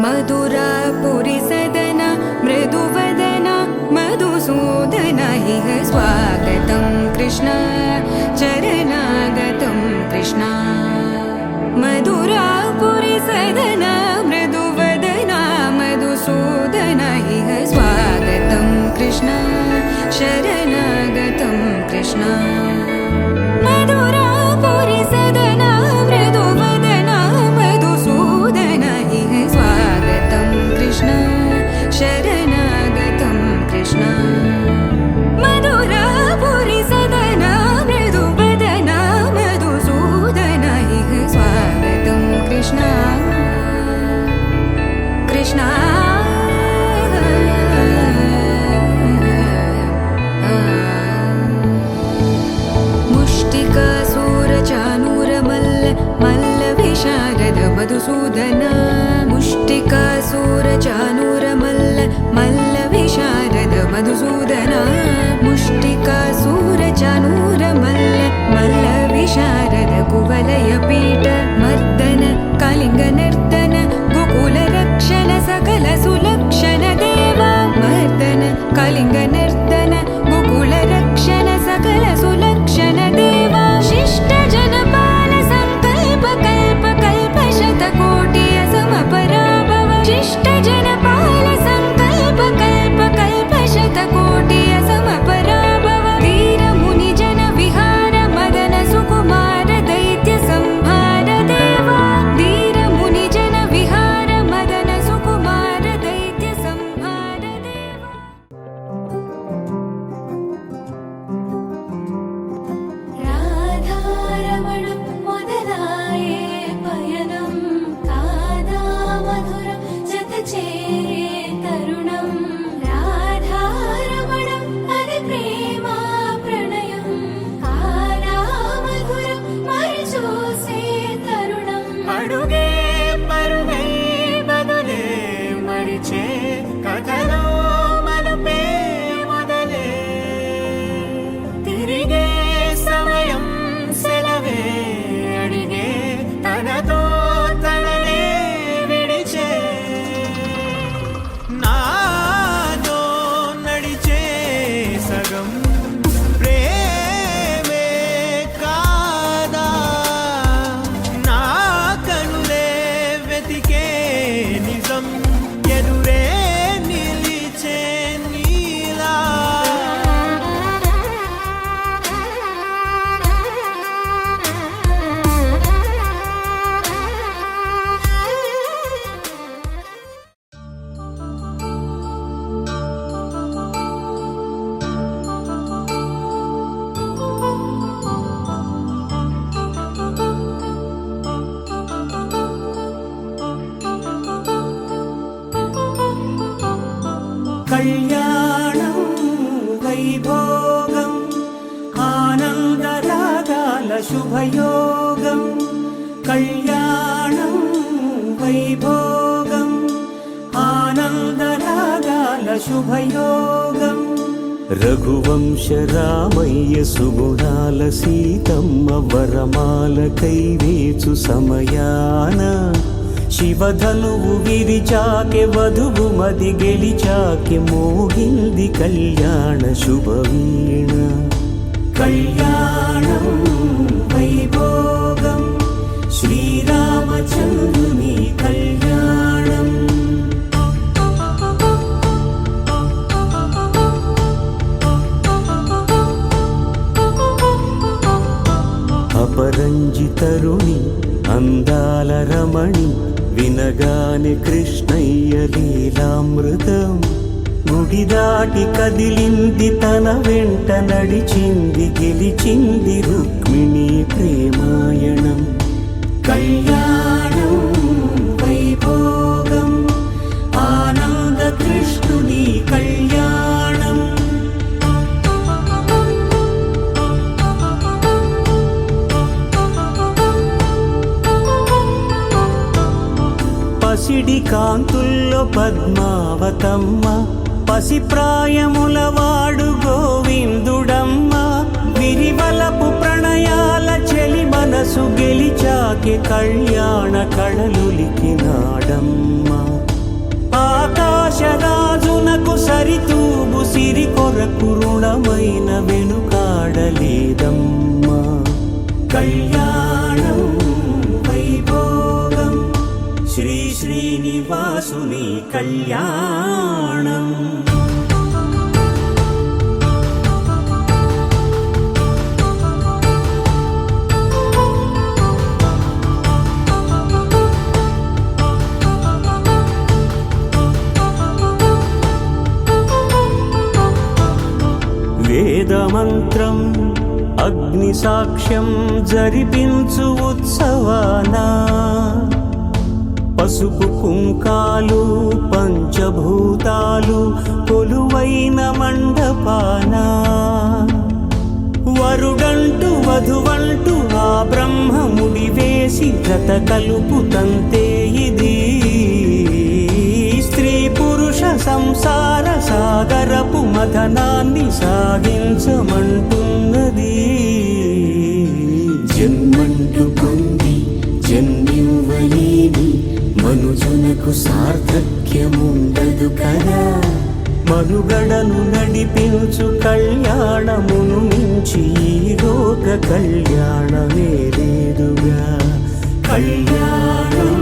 मधुरापुरी सदन मृदुवदन मधुसूदन इह स्वागतं कृष्ण चरणागतं कृष्ण मधुरापुरी सदन मृदुवदन मधुसूदन इह स्वागतं कृष्ण शरणागतं कृष्ण मधुरापुरी सदन मृदुवदन मधुसूदन इह स्वागतं कृष्ण शरणागतं कृष्ण मधुरापुरी सदन मृदुवदन मधुसूदन इह स्वागतं कृष्ण कृष्ण मधुसूदन मुष्टिकासूरचानूर मल्ल विशारद मधुसूदन मुष्टिकासूरचानूर मल्ल विशारद कुवलय पीठ मर्दन कलिंग नर्तन गोकुल रक्षण सकल सुलक्षण देवा मर्दन कलिंग नर्तन गोकुल रक्षण सकल सुलक्षण देवा शिष्ट जनपाल संकल्प कल्प कल्प शतकोटिय समपराभव शिष्ट जनपाल संकल्प कल्प कल्प शतकोटिय समपराभव वीर मुनि जन विहार मदन सुकुमार दैत्य संहार देवा वीर मुनि जन विहार मदन सुकुमार दैत्य संहार देवा राधारमणं मोदलाये पयनं कादा मधुरं जतचेरे तरुणं राधारमणं हरि प्रेमा प्रणयं कादा मधुरं मरिचूसे तरुणम् అడుగే పరుగే బదులే మరిచే కథలో మలుపే మొదలే తిరిగే సమయం సెలవే అడిగే తనతో తననే విడిచే నాతో నడిచే సగం ప్రేమే కాదా నా కనులే వెతికే నిజం ఎదురే నిలిచే నీలా కళ్యాణం వైభోగం ఆనందరాగాల శుభయోగం కళ్యాణం వైభోగం ఆనందరాగాల శుభయోగం రఘువంశ రామయ్య సుగుణాల సీతమ్మ వరమాల కైవేచు సమయాన శివధనువు విరిచాకె వధువు మది గెలిచాకె మోగింది కళ్యాణ శుభవీణ కళ్యాణం వైభోగం శ్రీరామచంద్రుని కళ్యాణం అపరంజి తరుణి అందాల రమణి వినగానే కృష్ణయ్య లీలామృతం గుడి దాటి కదిలింది తన వెంట నడిచింది గెలిచింది రుక్మిణి ప్రేమాయణం కళ్యాణం వైభోగం ఆనంద కృష్ణుని కళ్యాణం పసిడి కాంతుల్లో పద్మావతమ్మ పసిప్రాయముల వాడు గోవిందుడమ్మ విరివలపు ప్రణయాల చెలి మనసు గెలిచాకే కళ్యాణ కళలులికినాడు లేదమ్మా. ఆకాశరాజునకు సరితూగు సిరి కొరకు రుణమైన వెనుకాడలేదమ్మా. కళ్యాణం వైభోగం శ్రీ శ్రీనివాసుని కళ్యాణం. వేదమంత్రం అగ్ని సాక్ష్యం జరిపించు ఉత్సవానా, పసుపు కుంకాలు పంచభూతాలు కొలువైన మండపానా, వరుడంటూ వధువంటూ ఆ బ్రహ్మముడి వేసి జత కలుపు తంతే ఇది. స్త్రీ పురుష సంసార సాగరపు మథనాన్ని సాగించమంటున్నది. జన్మంటూ పొంది జన్మివ్వలేని మనుజునకు సార్థక్యముండదు కదా. మనుగడను నడిపించు కళ్యాణమును మించి ఈ లోక కళ్యాణమే లేదుగా. కళ్యాణం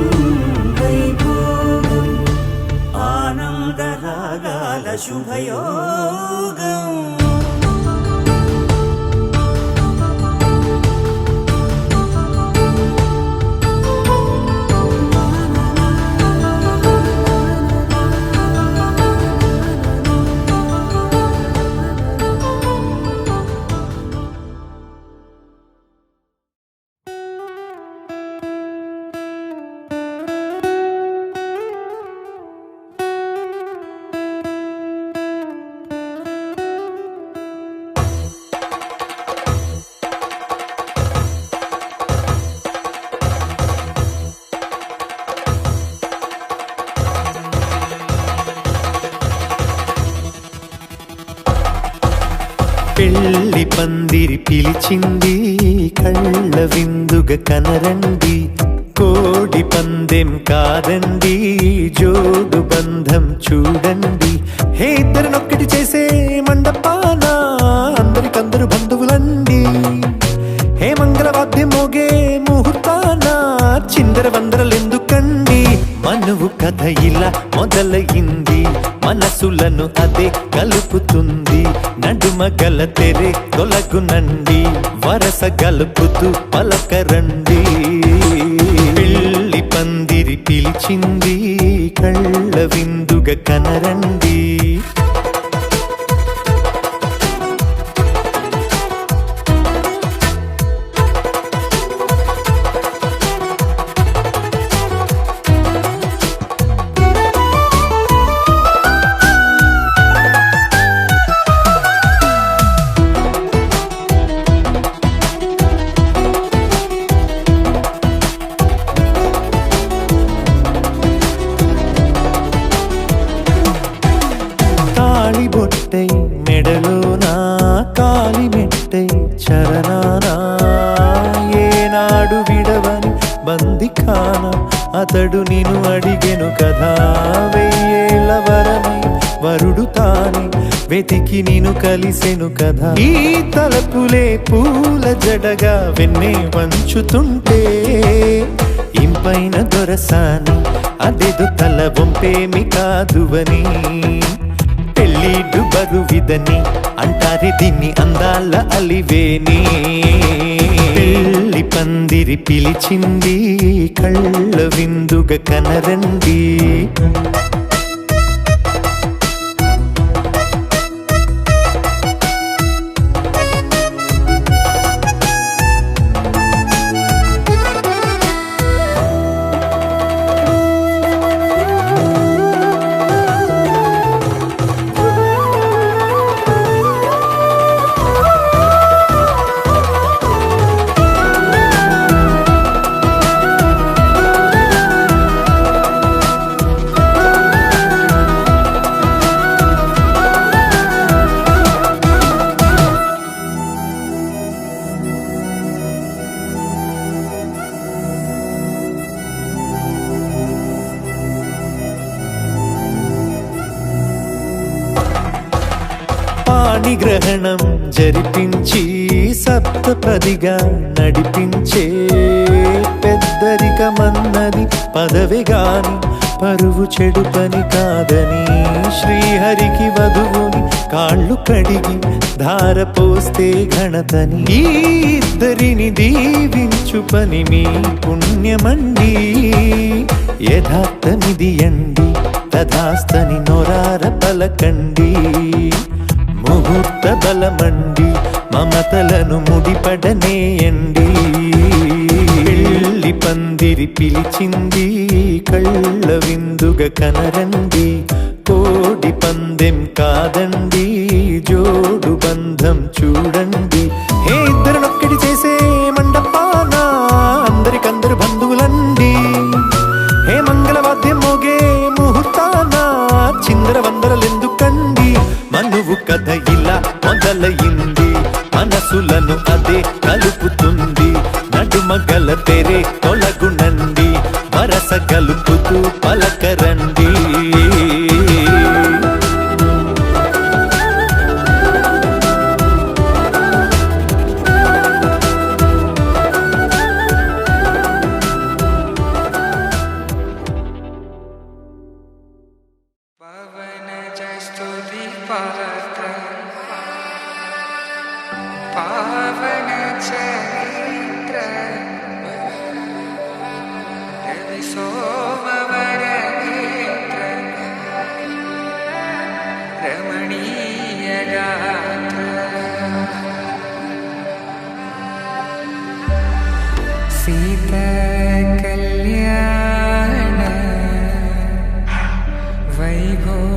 వైభోగం ఆనందరాగాల శుభయోగం. పెళ్లి పందిరి పిలిచింది, కళ్ళ విందుగా కనరండి. కోడి పందెం కాదండి, జోడు బంధం చూడండి. హే ఇద్దరినొక్కటి చేసే మండపాన అందరికందరు బంధువులండి. హే మంగళవాద్యం మోగే ముహూర్తాన చిందర వందరలెందుకండి. మనువు కథ ఇలా మొదలయింది, మనసులను అదే కలుపుతుంది. నడుమ గల తెరే తొలగునండి, వరస గలుపుతూ పలకరండి. పెళ్లి పందిరి పిలిచింది, కళ్ళ విందుగా కనరండి. బొట్టై మెడలోనా కాలి మెట్టై చరణానా, ఏనాడు విడవని బందిఖాన అతడు నిన్ను అడిగెను కదా. వెయ్యేళ్ళ వరమై వరుడు తానే వెతికి నిన్ను కలిసెను కదా. ఈ తలపులే పూల జడగా వెన్నే వంచుతుంటే, ఇంపైన దొరసాని అదేదో తల వంపేమి కాదువని. పెళ్ళిడు బరువిదని అంటారే దీన్ని అందాల అలివేని. పెళ్లి పందిరి పిలిచింది, కళ్ళ విందుగా కనరండి. పాణిగ్రహణం జరిపించి సప్తపదిగా నడిపించే పెద్దరికమన్నది పదవి గాని పరువు చెడు పని కాదని శ్రీహరికి వధువుని కాళ్ళు కడిగి ధార పోస్తే ఘనతని ఈ ఇద్దరిని దీవించు పని మీ పుణ్యమండి యథార్థమిది అండి తథాస్తని నొరార పలకండి ముహూర్త బలమండి మమతలను ముడిపడనేయండి పెళ్లి పందిరి పిలిచింది కళ్ళ విందుగా కనరండి కోడి పందెం కాదండి జోడు బంధం చూడండి హే ఇద్దరినొక్కటి చేసే మండపాన అందరికందరు బంధువులండి హే మంగళవాద్యం మోగే ముహూర్తాన చిందర వందరలెందుకండి మనువు కథ ఇలా మొదలయింది మనసులను అదే కలుపుతుంది నడుమగల తెరే తొలగునండి వరస కలుపుతూ పలకరండి पावन चरित्र रवि सोमवर नेत्र रमणीय गात्र सीता कल्याण वैभोग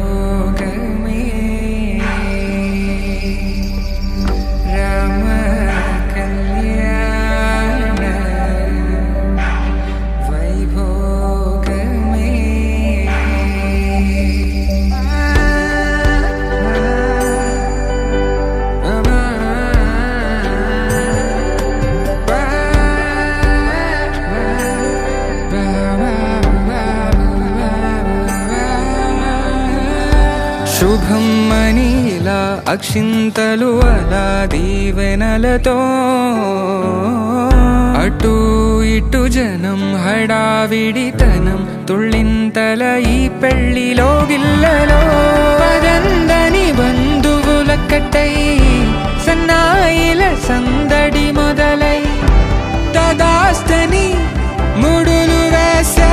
శుభం మనీలా అక్షింతలు అలా దీవెనలతో అటు ఇటు జనం హడావిడితనం తుళ్ళింతల ఈ పెళ్లిలో గిల్లలో పదందని బంధువుల కట్టై సన్నాయిల సందడి మొదలై తదాస్తని ముడులు వేసే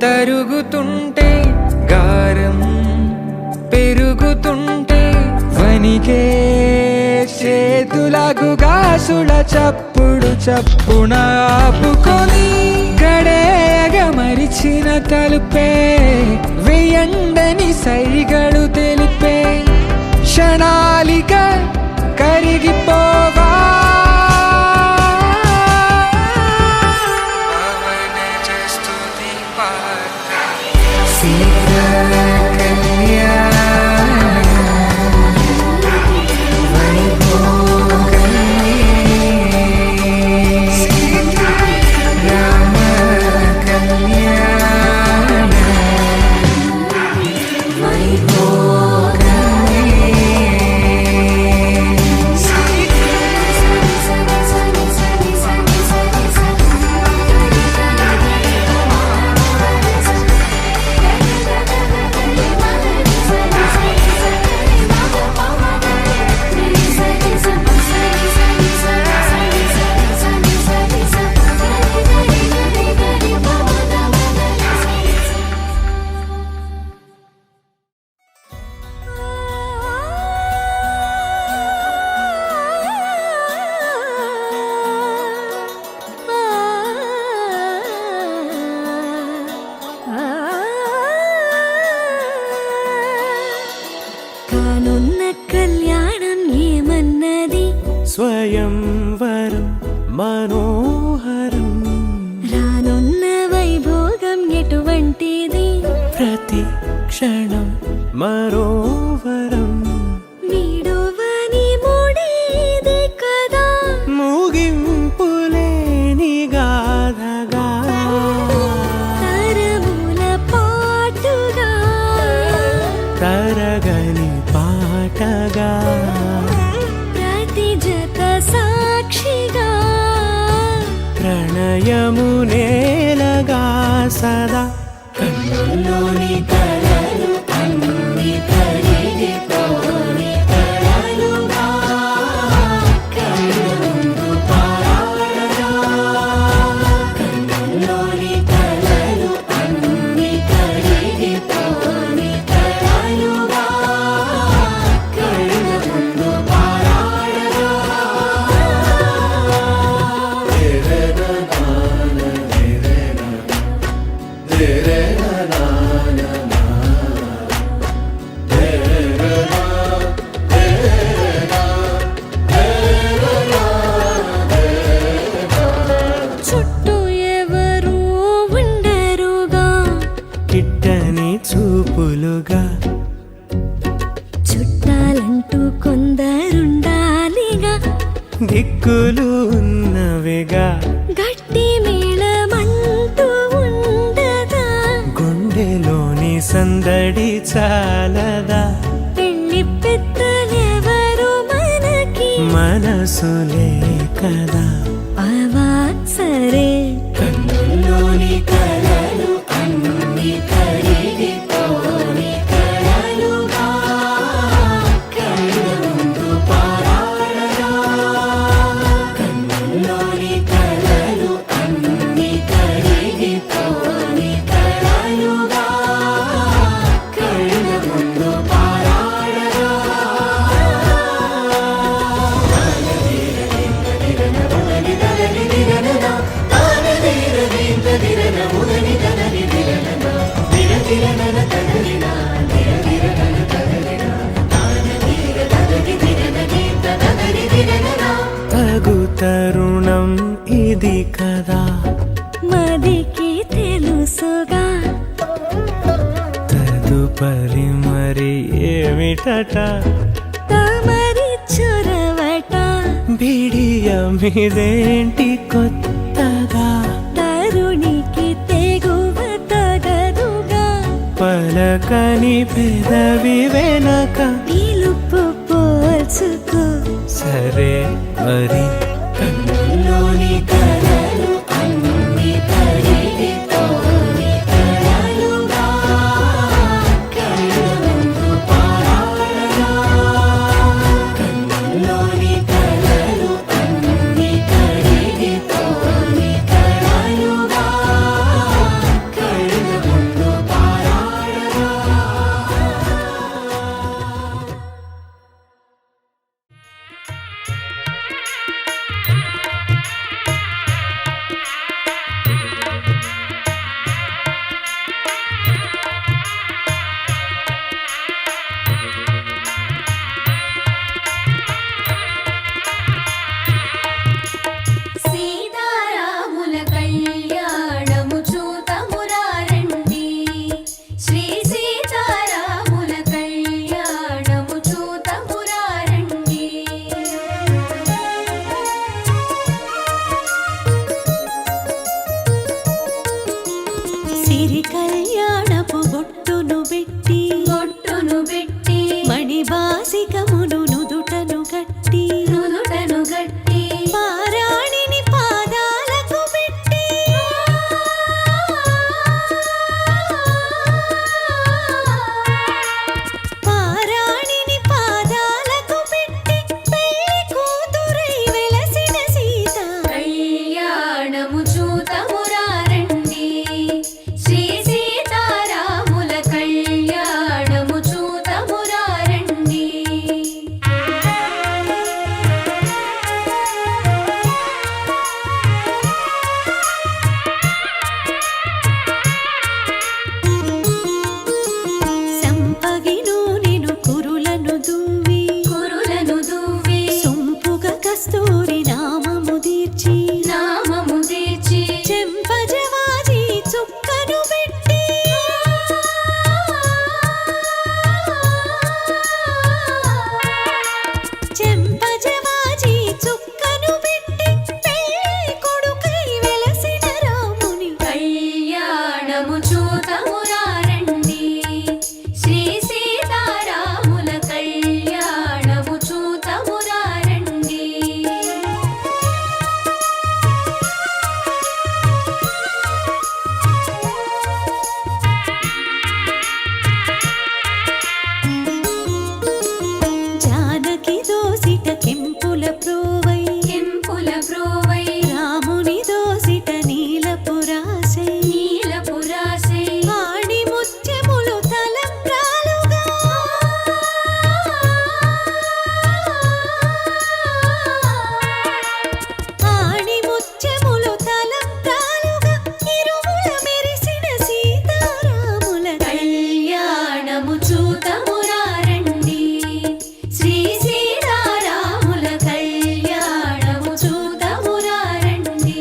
తరుగుతుంటే గారం పెరుగుతుంటే వనికే చేతులకు గాసుల చప్పుడు చప్పున ఆపుకొని గడేగ మరిచిన తలుపే వేయండని సైగడు తెలిపే క్షణాలిక కరిగిపోవా మనోహరం రానున్న వైభోగం ఎటువంటిది ప్రతి క్షణం మరోవరం విడువని ముడిది కదా ముగింపులేని గాథగా తరముల పాటుగా తరగని పాటగా ప్రతి జత సాక్షిగా ప్రణయము నేలగా సదా కన్నుల్లోని కలలు అన్ని కరిగిపోని కలలుగా కళ్ళు ముందు పారాడగా కన్నుల్లోని కలలు అన్ని కరిగిపోని కలలుగా కళ్ళు ముందు పారాడగా చుట్టూ ఎవరు ఉండరుగా కిట్టని చూపులుగా చుట్టాలంటూ కొందరుండాలిగా దిక్కులు ఉన్నవిగా గట్టి మేళమంటూ ఉండదా గుండెలోని సందడి చాలదా పెళ్లి పెద్దలెవరు మనకి మనసులే కదా అవా సరే కన్నుల్లోని కలలు అన్ని కరిగిపోని కలలుగా కళ్ళు ముందు పారాడగా కన్నుల్లోని కలలు అన్ని కరిగిపోని కలలుగా కళ్ళు ముందు పారాడగా తగు తరుణం ఇది కదా మదికి తెలుసుగా తదుపరి మరి ఏమిటట తమరి చొరవట బిడియమిదేంటి కొత్తగా తరుణికి తెగువ తగదుగా పలకని పెదవి వెనక పిలుపు పోల్చుకో సరే మరి కన్నుల్లోని కలలు అన్ని కరిగిపోని కలలుగా కళ్ళు ముందు పారాడగా కన్నుల్లోని కలలు అన్ని కరిగిపోని కలలుగా కళ్ళు ముందు పారాడగా సీతారాముల కళ్యాణము చూతమురారండి శ్రీ సీతారాముల కళ్యాణము చూతమురారండి సిరి కళ్యాణపు బొట్టును పెట్టి మణిబాసికమును నుదుటను గట్టి పారాణిని పాదాలకు పెట్టి పారాణిని పాదాలకు పెట్టి పెళ్లి కూతురై వెలసిన సీత కళ్యాణము చూతమురారండి శ్రీ నామము తీర్చి చెంపజవాజి చుక్కను పెట్టి చెంపజవాజి చుక్కను పెట్టి పెళ్లి కొడుకై వెలసిన రాముని కళ్యాణము చూతమురారండి శ్రీ సీతారాముల కళ్యాణము చూతమురారండి జానకి దోసిట కెంపుల ప్రోవై రాముని దోసిట నీలపురాసై ఆడి ముత్యములు తలంబ్రాలుగా ఆడి ముత్యములు తలంబ్రాలుగా ఇరుముల మెరిసిన సీతారాముల కళ్యాణము చూతమురారండి శ్రీ సీతారాముల కళ్యాణము చూతమురారండి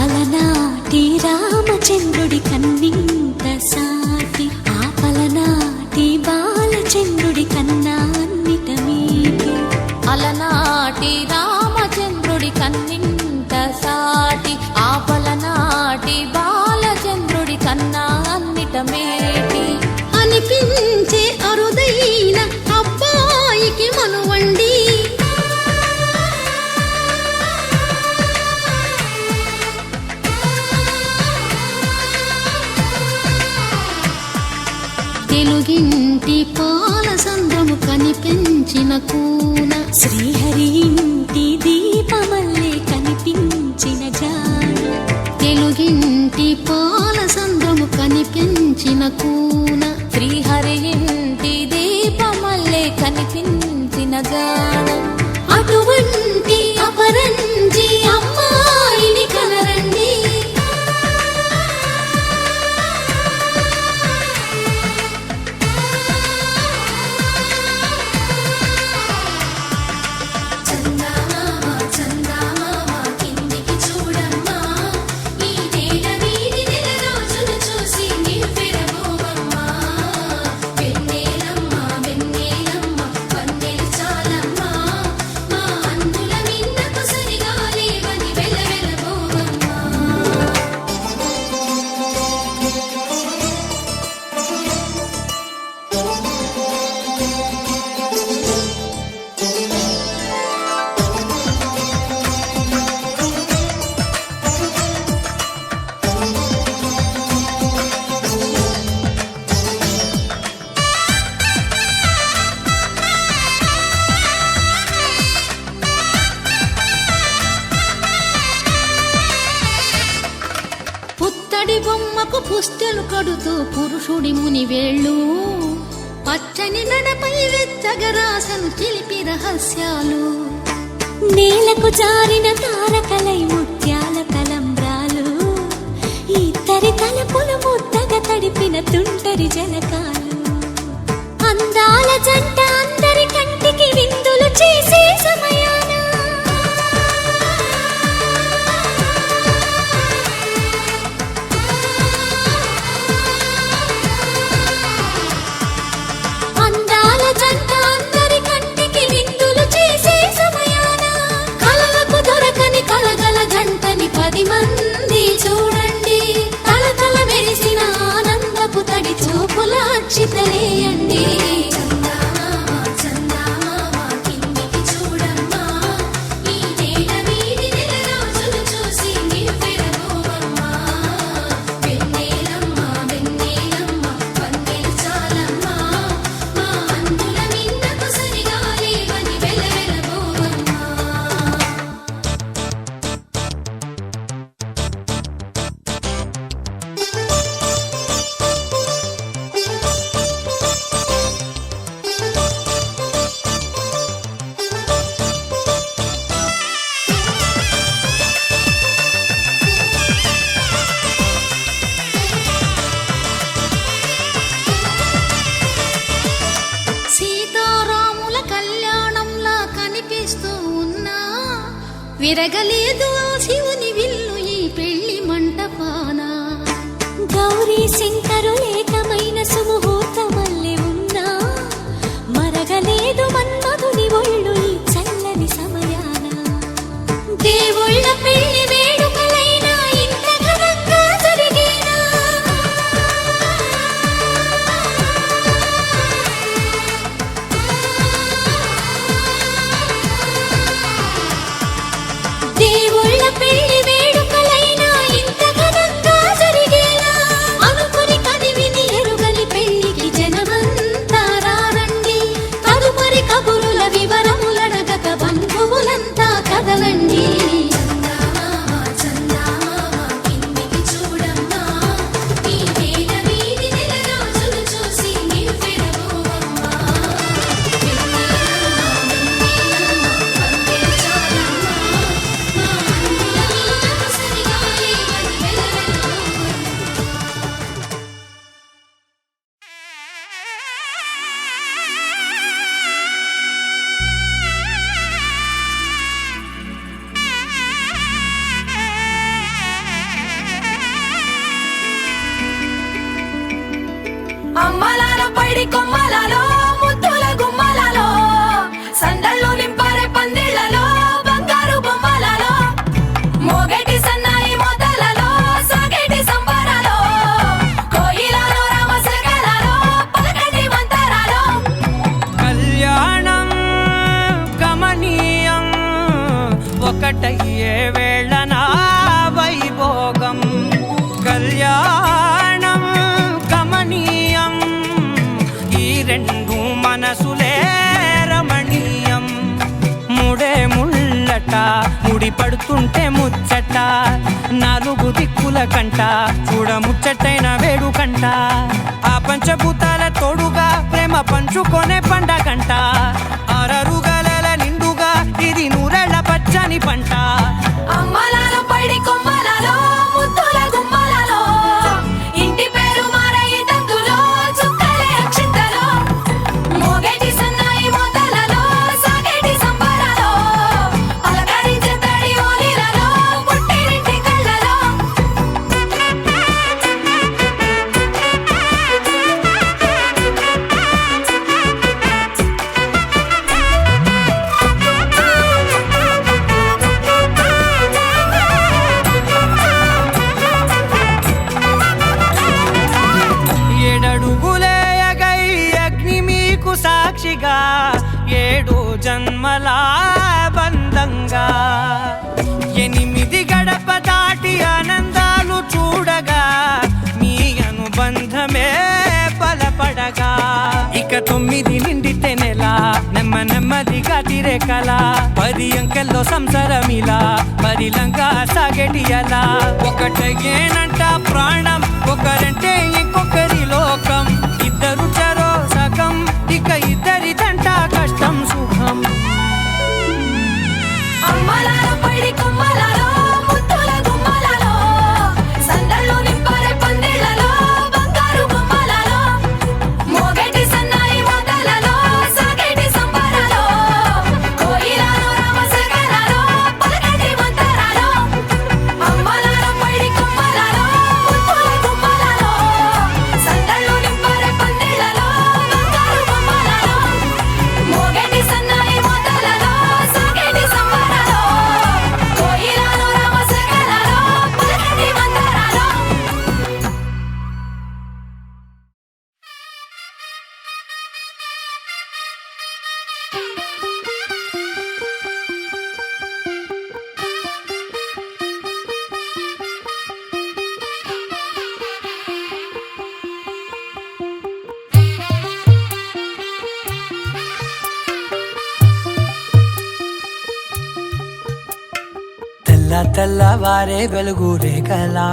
అలనాటి రామచంద్రుడి కన్నింత సాటి ఆపలనాటి బాలచంద్రుడి కన్నా అన్నిట మీటి అలనాటి రామచంద్రుడి కన్నింత సాటి ఆపలనాటి బాలచంద్రుడి కన్నా అన్నిట మేటి అనిపించే అరుదైన అబ్బాయికి మనువండి తెలుగింటి పాల సంద్రము కనిపించిన కూన శ్రీహరి ఇంటి దీపమల్లే కనిపించిన జాన తెలుగింటి పాల సంద్రము కనిపించిన కూన శ్రీహరి ఇంటి దీపమల్లే కనిపించిన గానం అటువంటి అపరంజి అమ్మాయిని కనరండి చందమామ కిందికి చూడమ్మా ఈ నేల వీధి నెల రోజులు చూసి నివ్వెరబోవమ్మా వెన్నెలమ్మ పన్నెలు చాలమ్మా మా అందుల మిన్నకు సరిగా లేవని వెలవెలబోవమ్మా పుత్తడి బొమ్మకు పుస్తెలు కడుతూ పురుషుడి ముని వేళ్ళు పచ్చని నడపై వెచ్చగరాసను చిలిపి రహస్యాలు నేలకు జారిన తారకలై ముత్యాల తలంబ్రాలు ఇద్దరి తలపులు ముద్దగా తడిపిన తుంటరి జలకాలు అందాల జంట అందరి కంటికి విందులు చేసే సమయాన అందాల జంట అందరి కంటికి విందులు చేసే సమయాన కలలకు దొరకని కలగల జంటని 10 మంది చూడండి తలతల మెరిసిన ఆనందపు తడి చూపుల అక్షితలేయండి విరగలేదు ఆ శివుని విల్లు ఈ పెళ్లి మంటపాన గౌరీ శంకరు ఏకమైన సుముహూర్తమల్లె ఉన్నా మరగలేదు మన్మధుని ఒళ్ళు ఈ చల్లని సమయాన దేవుళ్ళ పెళ్లి వేడుకలైనా ఇంత ఘనంగా జరిగేనా దేవుళ్ళ పెళ్లి వేడుకలైనా ఇంత ఘనంగా జరిగేనా అనుకుని కదివిని ఎరుగని పెళ్లికి జనమంతా రారండి తదుపరి కబురుల వివరములడగక బంధువులంతా కదలండి కిందికి చూడమ్మా ఈ వేల వీధి నెల రోజులు చూసి నివ్వెరపోవమ్మా అమ్మలాల పైడి కొమ్మలలో ముద్దుల గుమ్మలలో సందళ్ళు నింపారే పందిళ్లలో బంగారు బొమ్మలలో మోగేటి సన్నాయి మొదలలో సాగేటి సంబరాలో కోయిలలో రామశకలలో పలకటి మంతరాలో కళ్యాణం గమనీయం ఒకటయ్యే వేళ నా వైభోగం కళ్యాణం గమనీయం ఈ రెండు మనసులే రమణీయం ముడే ముళ్ళట ముడి పడుతుంటే ముచ్చట నాలుగు దిక్కుల కంట చూడ ముచ్చటైన వేడుకంట ఆ పంచభూతాల తోడుగా ప్రేమ పంచుకొనే పండగంట అరరుగలల నిండుగా ఇది నూరెళ్ళ పచ్చని పంట అమ్మలాల పైడి కొమ్మలలో ముద్దుల గుమ్మలలో ఇంటి పేరు మారయి తందులో చుక్కలే అక్షింతలో మోగేటి సన్నాయి మొదలలో సాగేటి సంబరాలో పలకరించే తడి ఓలిలలో పుట్టినింటి కళ్ళలో ఏడడుగులేయగై అగ్ని మీకు సాక్షిగా ఏడు జన్మల బంధంగా 8 గడప దాటి ఆనందాలు చూడగా మీ అనుబంధమే బలపడగా ఇక 9 నిండితే నెల నెమ్మదిగా తిరేకల 10 అంకెల్లో సంసారమిలా పరిలంగా సాగేటి అలా ఒకటేనంట ప్రాణం ఒకరంటే ఇంకొకరి లోకం ఇద్దరు చరో సగం ఇక ఇద్దరిదంట కష్టం సుఖం అమ్మలాల పైడి కొమ్మలలో ముద్దుల గుమ్మలలో సందళ్ళు నింపారే పందిళ్లలో బంగారు బొమ్మలలో మోగేటి సన్నాయి మొదలలో సాగేటి సంబరాలో కోయిలలో రామశకలలో పలకటి మంతరాలో అమ్మలాల పైడి కొమ్మలలో ముద్దుల గుమ్మలలో సందళ్ళు నింపారే పందిళ్లలో బంగారు బొమ్మలలో మోగేటి సన్నాయి మొదలలో సాగేటి సంబరాలో కోయిలలో రామశకలలో పలకటి మంతరాలో తెల్లవారే వెలుగు రేఖలా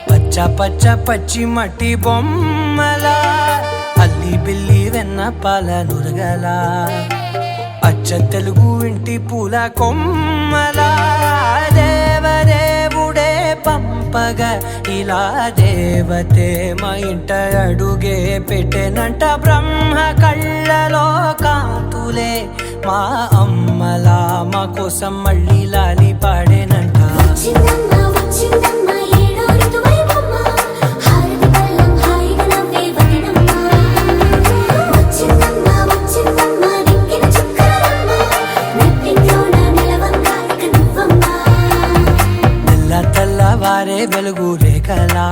పచ్చ పచ్చి మట్టి బొమ్మలా అల్లి బిల్లి వెన్న పాల నురగలా అచ్చ తెలుగు ఇంటి పూల కొమ్మలా దేవదేవుడే పంపగా ఇలా దేవతే మా ఇంట అడుగే పెట్టెనంట బ్రహ్మ కళ్ళలో కాంతులే మా అమ్మలా మా కోసం మళ్ళీ లాలి పాడేనంట. వచ్చిందమ్మా వచ్చిందమ్మా ఏడో ఋతువైవమ్మ హారతి పళ్ళం హాయిగా నవ్వే వదినమ్మ. వచ్చిందమ్మా వచ్చిందమ్మా నెక్కిన చుక్కలమ్మ నెట్టింట్లోన నిలవంగా ఇక నువ్వమ్మా. తెల్ల తెల్లవారే వెలుగు రేఖలా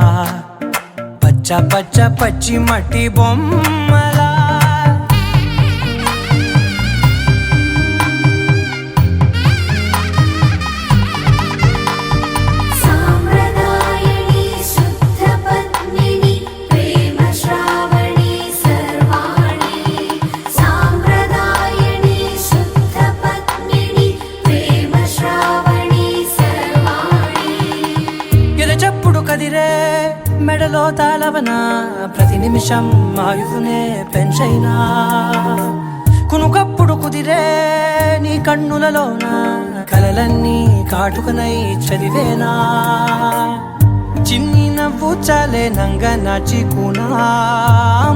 పచ్చ పచ్చ పచ్చి మట్టి బొమ్మలా సాంప్రదాయని శుద్ధ పద్మిని ప్రేమ శ్రావణి సర్వాణి. సాంప్రదాయని శుద్ధ పద్మిని ప్రేమ శ్రావణి సర్వాణి. ఎరచప్పుడు కదిరే మెడలో తాళవన ప్రతి నిమిషం ఆయుధునే పెంచైనా. కునుకప్పుడు కుదిరే నీ కన్నులలోన కలలన్నీ కాటుకనై చదివేనా. చిన్ని నవ్వు చాలే నంగ నాచి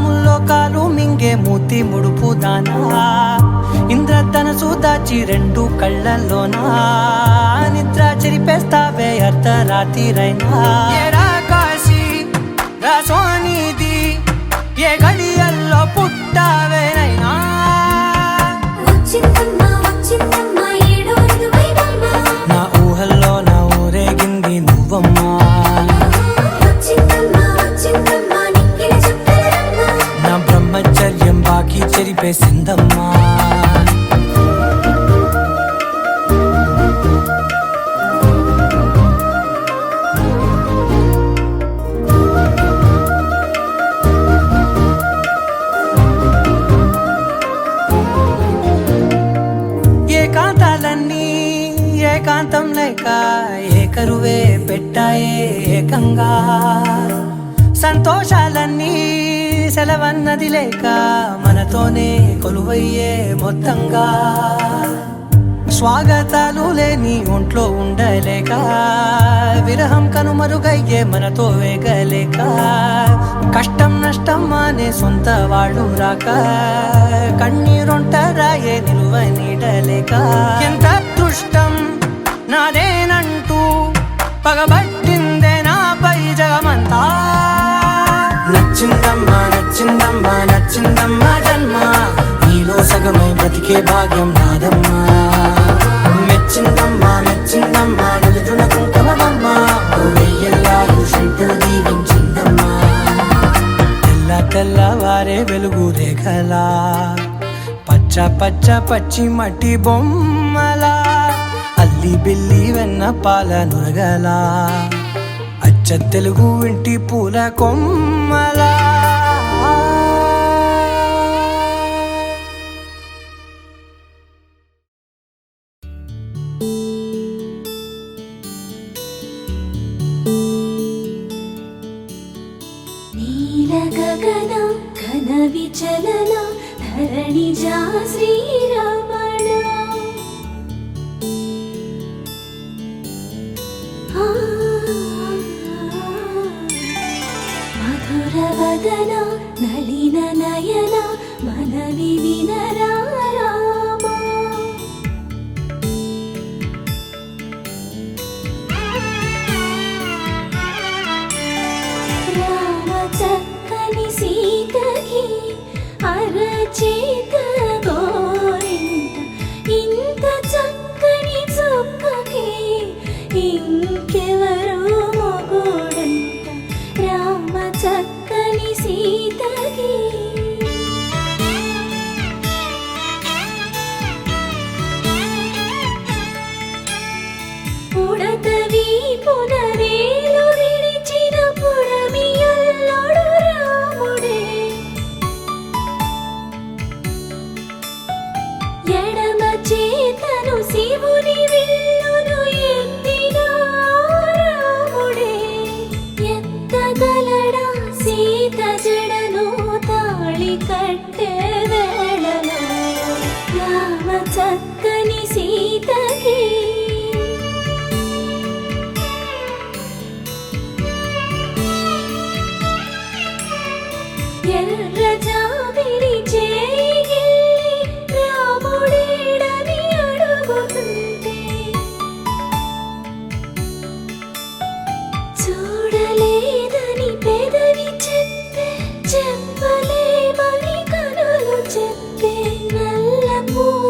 ముల్లోకాలు మింగే మూతి ముడుపు దానా. ఇంద్రధనసు దాచి రెండు కళ్ళల్లోనా నిద్ర చెరిపేస్తావే అర్ధరాత్రిరైనా. ఏరా కాశీ రా సోనిది ఏ గడియల్లో పుట్టావేనైనా. వచ్చిందమ్మా వచ్చిందమ్మా ఏడో ఋతువైవమ్మ నా ఊహల్లో నా ఊరేగింది నువ్వమ్మా. వచ్చిందమ్మా వచ్చిందమ్మా నెక్కిన చుక్కలమ్మ. నా బ్రహ్మచర్యం బాకీ చెరిపేసిందమ్మా. ఏకాంతాలన్నీ ఏకాంతం లేక ఏకరువే పెట్టాయే ఏకంగా. సంతోషాలన్నీ సెలవన్నది లేక మనతోనే కొలువయ్యే మొత్తంగా. స్వాగతాలు లేని ఒంట్లో ఉండలేక విరహం కనుమరుగయ్యే మనతో వేగలేక. కష్టం నష్టం అనే సొంత వాళ్ళు రాక కన్నీరొంటరాయే నిలువ నీడలేక. ఎంత అదృష్టం నాదేనంటూ పగబట్టిందే నాపై జగమంతా. నచ్చిందమ్మా నచ్చిందమ్మా నచ్చిందమ్మా జన్మ నీలో సగమై బ్రతికే భాగ్యం నాదమ్మా. మెచ్చిందమ్మా మెచ్చిందమ్మా నిలుచున కుంకుమమ్మా వెయ్యల్లాలు శంకులు దీవించిందమ్మా. తెల్ల తెల్లవారే వెలుగు రేఖలా పచ్చ పచ్చ పచ్చి మట్టి బొమ్మలా అల్లి బిల్లి వెన్న పాల నురగలా అచ్చ తెలుగు ఇంటి పూల కొమ్మలా. నీల గగన ఘన విచలన ధరణిజా శ్రీరమణ. మధుర వదన నలిన నయన మనవి వినరా రామా. రామ చక్కని సీతకి అరచేత గోరింట ఇంత చక్కని చుక్కకి ఇంకెవరు మొగుడంట. రామ చక్కని సీతకి పుడతవి పునరేలు విడిచిన పుడమియల్లోడు రాముడే. ఎడమ చేతను శివుని విల్లును ఎత్తిన రాముడే. ఎత్తగలడా సీత జడను తాళి కట్టే వేళలో రామ చక్కని సీతకి. ఎర్ర జాబిలి చేయి రాముడేడని అడుగుతుంది.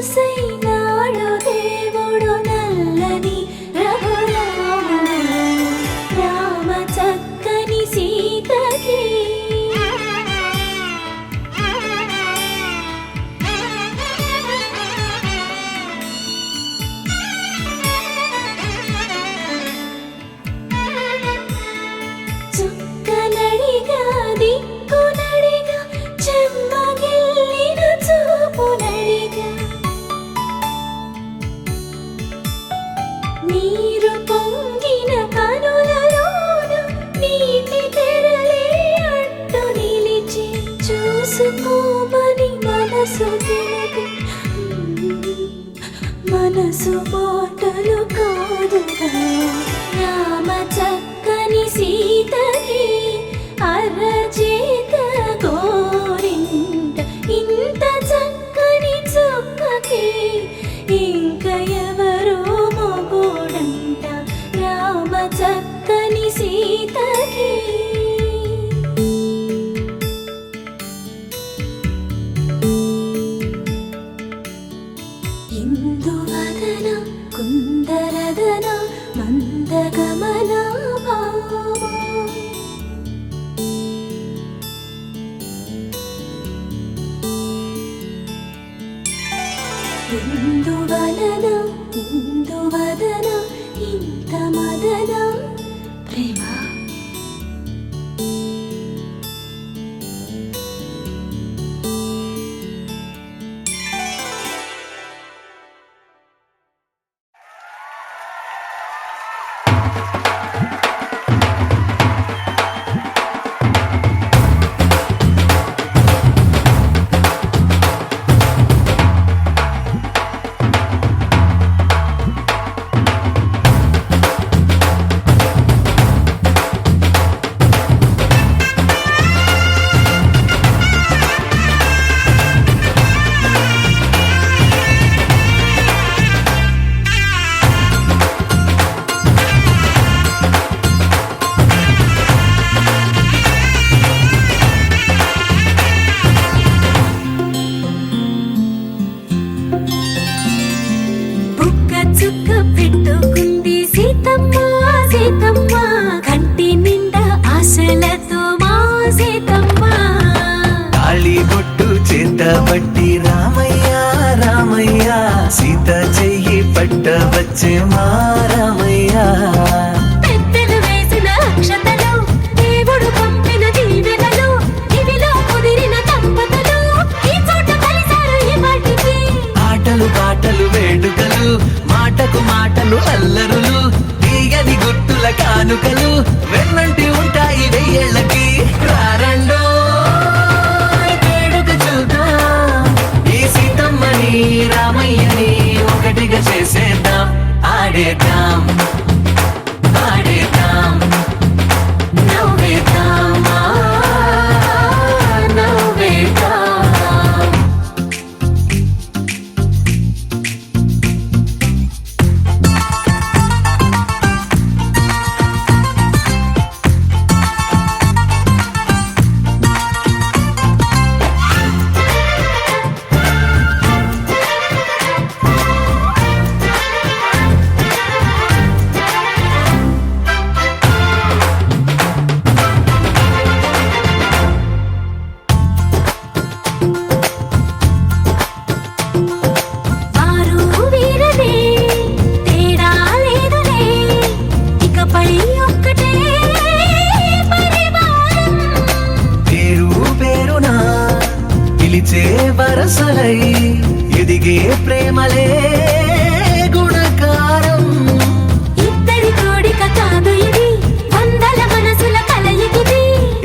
సొగసైనాడు దేవుడు నల్లని రఘురాముడు రామ చక్కని సీతకి చుక్కనడిగా దిక్కునడిగా చెమ్మగిల్లిన చూపునడిగా నీరు పొంగిన కనులలోన నీటి తెరలే అడ్డు నిలిచి చూసుకోమని మనసు తెలిపి మనసు మాటలు కాదుగా రామ చక్కని సీతకి అరచేత కోరింట ఇంత చక్కని చుక్కకి ఇంక ఎవరో మొగుడంట రామ చక్కని సీతకి ఇందువదన కుందరదన మందగమన భామ ఇందువలన ఇందువదన ఇంత మదన ప్రేమ చుక్క పెట్టుకుంది సీతమ్మ సీతమ్మ కంటి నిండా ఆశలతో మా సీతమ్మ తాళి బొట్టు చేత బట్టి రామయ్య రామయ్య సీత చెయ్యి పట్ట వచ్చే మా రామయ్య పెద్దలు వేసిన అక్షతలు దేవుడు పంపిన దీవెనలు ఇవిలో కుదిరిన దంపతులు ఈ చోట కలిసారు ఈ పాటికి ఆటలు పాటలు వేడుకలు మాటకు మాటలు అల్లరులు తీయని గుర్తుల కానుకలు వెన్నంటి ఉంటాయి వెయ్యేళ్ళకి రారండో వేడుక చూద్దాం ఈ సీతమ్మని రామయ్యని ఒకటిగా చేసేద్దాం ఆడేద్దాం ఆడేద్దాం నవ్వేద్దాం నవ్వేద్దాం వరసలై ఎదిగే ప్రేమలే గుణకారం ఇద్దరి కోడిక కాదు ఇది వందల మనసుల కలయికిది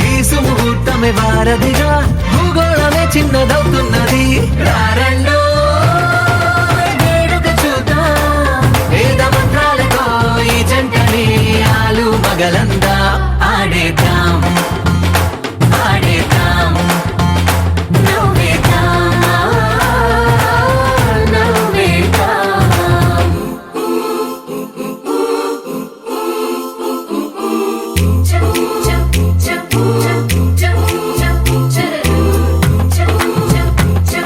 ఈ సుముహూర్తమే వారధిగా భూగోళమే చిన్నదవుతున్నది రారండో వేడుక చూద్దాం వేద మంత్రాలతో ఈ జంటని ఆలు మగలందా ఆడేద్దాం ఆడేద్దాం Cha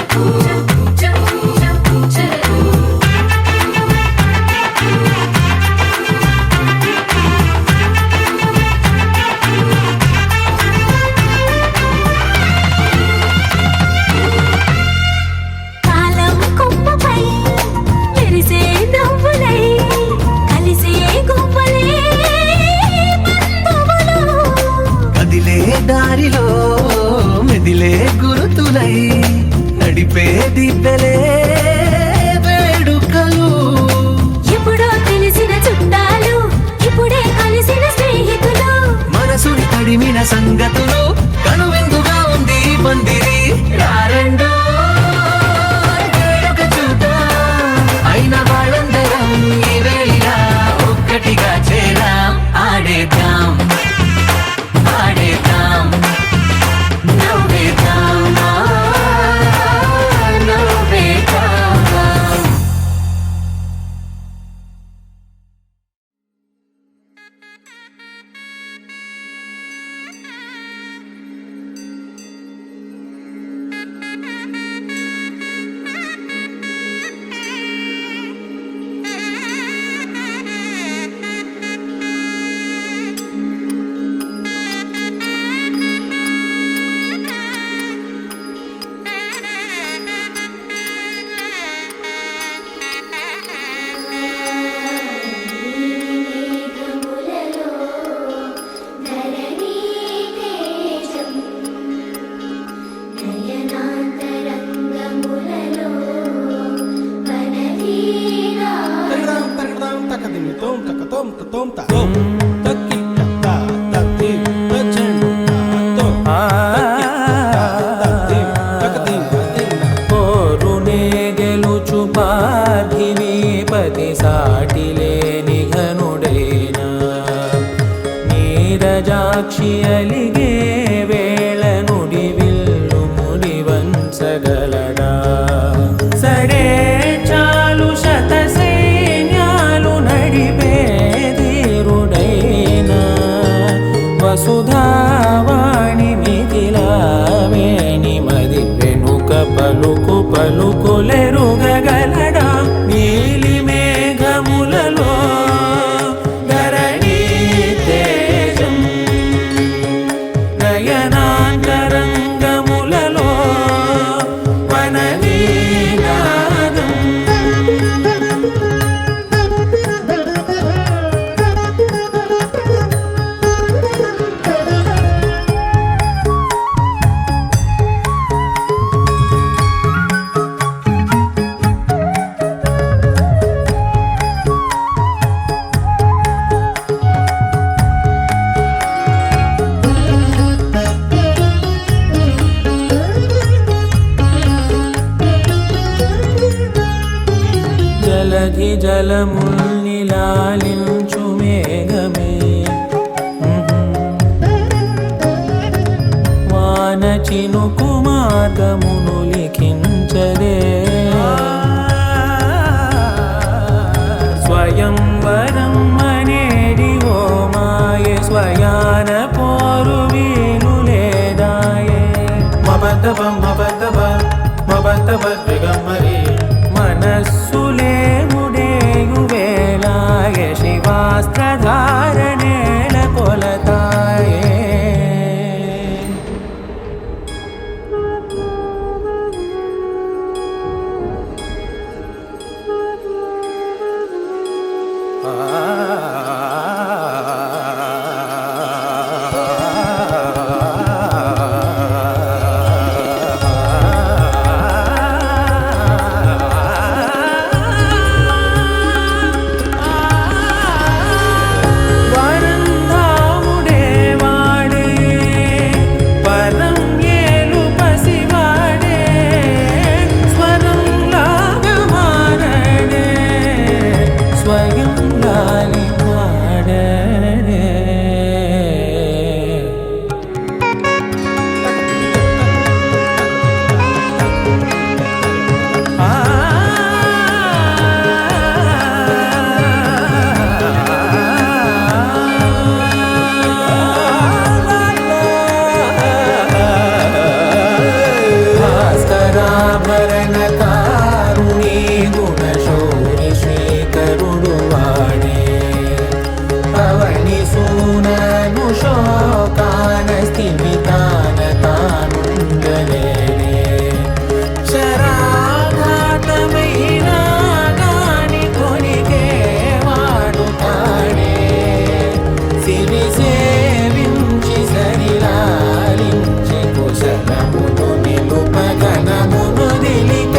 దివ్వెలే వేడుకలు. ఎప్పుడో తెలిసిన చుట్టాలు ఇప్పుడే కలిసిన స్నేహితులు మనసుని తడిమిన సంగతులు కనువిందుగా ఉంది ఈ పందిరి. రారెండో వేడుక చూద్దాం, అయిన వాళ్ళందరం ఈ వేళ ఒక్కటిగా చేరాం. ఆడేద్దాం ఆడేద్దాం నవ్వేద్దాం నవ్వేద్దాం. పోరునే గెలుచు పార్థివీపతి సాటిలేని ఘనుడేనా నీరజాక్షి అలిగే వేళ నుడి విల్లు ముడి వంచగలడా సరే చాలు శత సైన్యాలు నడిపే ధీరుడైనా వసుధావాణి మిథిలావేణి మది వెనుక పలుకు పలుకులెరుగగలడా నీలి మేఘములలో ధరణీ తేజం నయనాంతరంగములలో వననీనాదం. జలధి జలముల్ని లాలించు మేఘమే వాన చినుకు మార్గమును లిఖించదే స్వయంవరం అనేడి ఓ మాయే స్వయాన పోరు వీలు లేదాయే మబద్దబ మబద్దబ మబద్దబ దిగమ్మరి మనస్సులే ముడేయు వేళాయ శివాస్త్రధారణేల కొలతాయే నిలుపగనమును నిలిక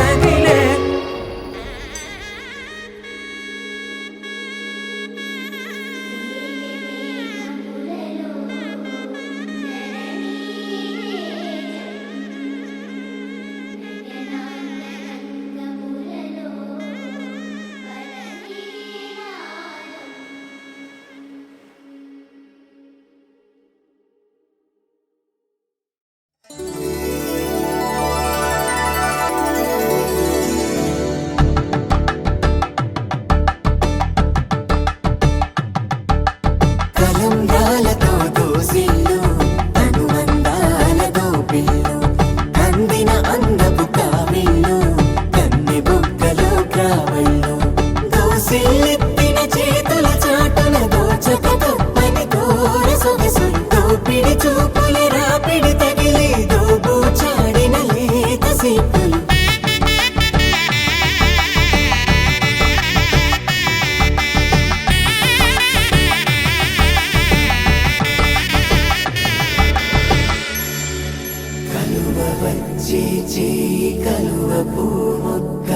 పూమొక్క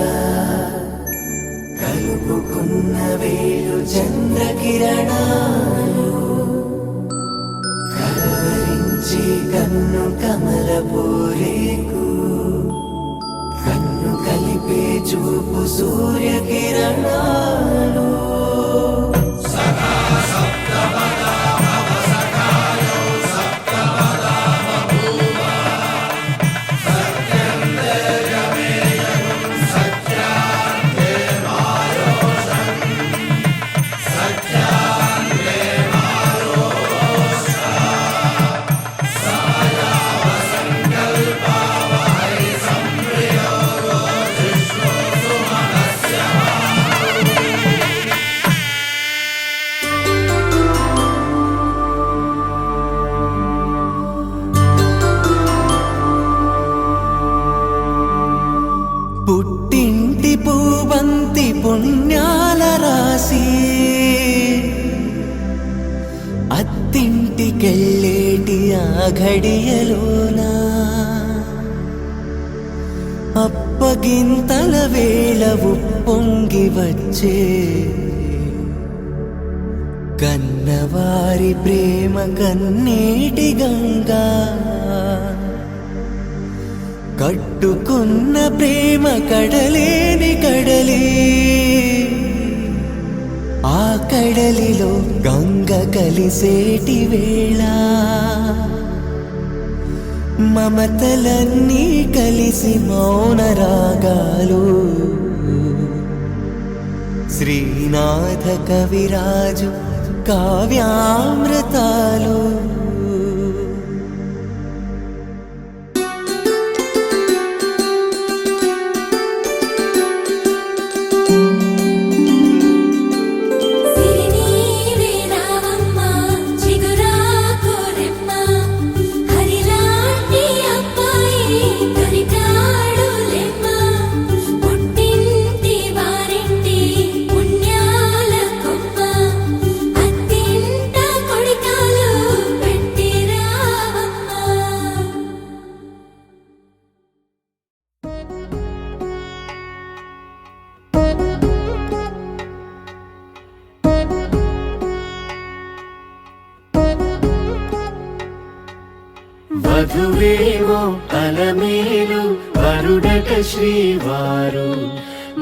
కలుపుకున్న వేలు చంద్రకిరణాలు కలవరించి కన్ను కమల పూరేకు కన్ను కలిపే చూపు సూర్యకిరణాలు పుట్టింటి పూవంతి పుణ్యాల రాసి అత్తింటికెళ్ళేటి ఆ ఘడియలోనా అప్పగింతల వేళ ఉప్పొంగి వచ్చే కన్నవారి ప్రేమ కన్నీటి గంగా కట్టుకున్న ప్రేమ కడలేని కడలి ఆ కడలిలో గంగ కలిసేటి వేళ మమతలన్నీ కలిసి మౌన రాగాలు శ్రీనాథ కవిరాజు కావ్యామృతాలు సిరినీవే రావమ్మ చిగురాకు రెమ్మ హరిలాంటి అబ్బాయి దొరికాడు లెమ్మ పుట్టింటి వారింటి పుణ్యాల కొమ్మ అత్తింట కొడికాలు పెట్టి రావమ్మ. వధువేవో అలమేలు వరుడట శ్రీవారు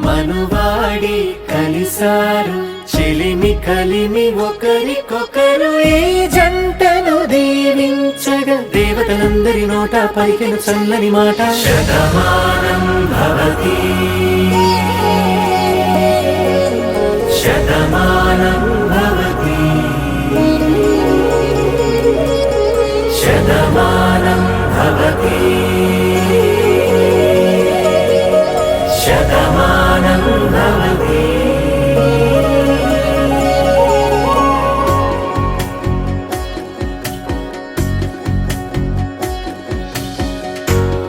మనువాడి కలిసారు చెలిమి కలిమి ఒకరికొకరు ఈ జంటను దీవించగా దేవతలందరి నోట పలికిన చల్లని మాట శతమానం భవతి శతమానం భవతి శతమానం భవతి శతమానం భవతి.